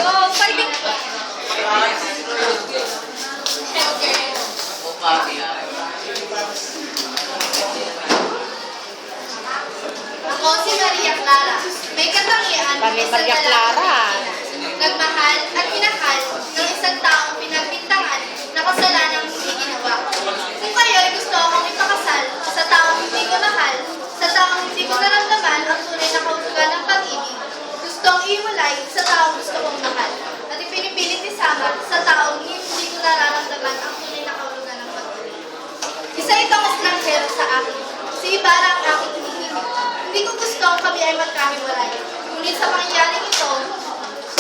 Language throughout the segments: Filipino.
Go, fighting! Ako si Maria Clara. May katangian ng isang Maria Clara. Nagmahal at minahal ng isang taong pinagbintangan na kasalanang hindi ginawa. Kung kayo ay gusto akong ipakasal sa taong hindi ko mahal, sa taong hindi ko naramdaman ang tunay na kahulugan ng pag-ibig, gustong iwalay sa taong gusto kong mahal, at ipinipilit isama sa taong hindi ko nararamdaman ang tunay na kahulugan ng pag-ibig. Isa itong estranghero sa akin, si Ibarra ang aking hinihiling. Hindi ko gusto ang kami ay magkahiwalay. Ngunit sa pangyayaring ito,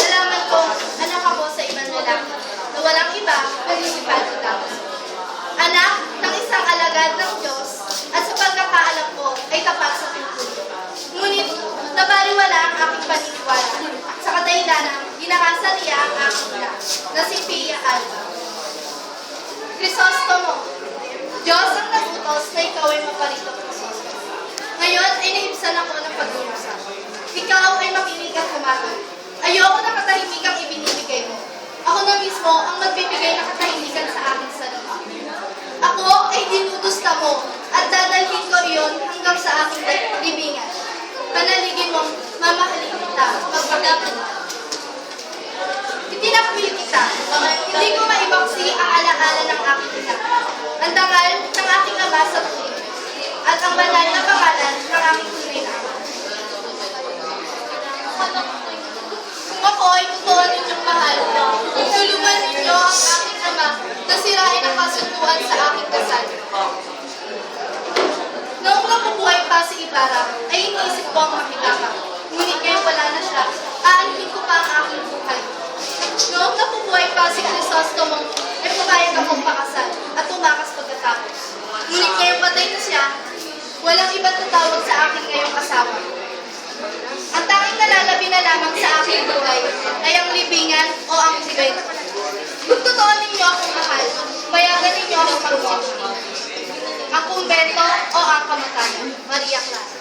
nalaman ko anak ako sa ibang lalaki na walang iba kundi si Padre Damos. Anak ng isang alagad ng Diyos at sa pagkakaalam ko ay tapat sa pintulo. Ngunit nabaliwala ang aking paniniwala sa kadahilanang ginakasal niya ang aking ina na si Pia Alba. Crisostomo, Diyos ang nagutos na ikaw ay maparito, Crisostomo. Ngayon ay naibsan ako ng pag-uusap. Ikaw ay makinig at humatol. Ayoko na katahimikang ibinibigay mo. Ako na mismo ang magbibigay ng katahimikan sa aking sarili. Ako ay dinudusta mo at dadalhin ko iyon hanggang sa aking libingan. Panaligin mong mamahalin kita, magpagdapat ka. Itinakwil kita, hindi ko maibaksi ang alaala ng aking ina. Ang dangal ng aking ama sa tuwing at ang banal na pangalan ng aking tunay na ama. Kung ako ay totoo ninyong mahal, tulungan ninyo ang aking ama na sirain ang kasunduan sa aking kasal. Noong nabubuhay pa si Ibarra, ay iniisip ko ang makita ka. Ngunit ngayon wala na siya, aanhin ko pa ang aking buhay. Noong nabubuhay pa si Crisostomo, ay pumayag akong pakasal at tumakas pagkatapos. Ngunit ngayon patay na siya, walang ibang tatawag sa akin ngayong asawa. Ang tanging nalalabi na lamang sa aking buhay ay ang libingan o ang sibay. Kung totoo ninyo akong mahal, payagan ninyo akong magpapalito. Ang kumbento o ang kamatayan. Maria Clara.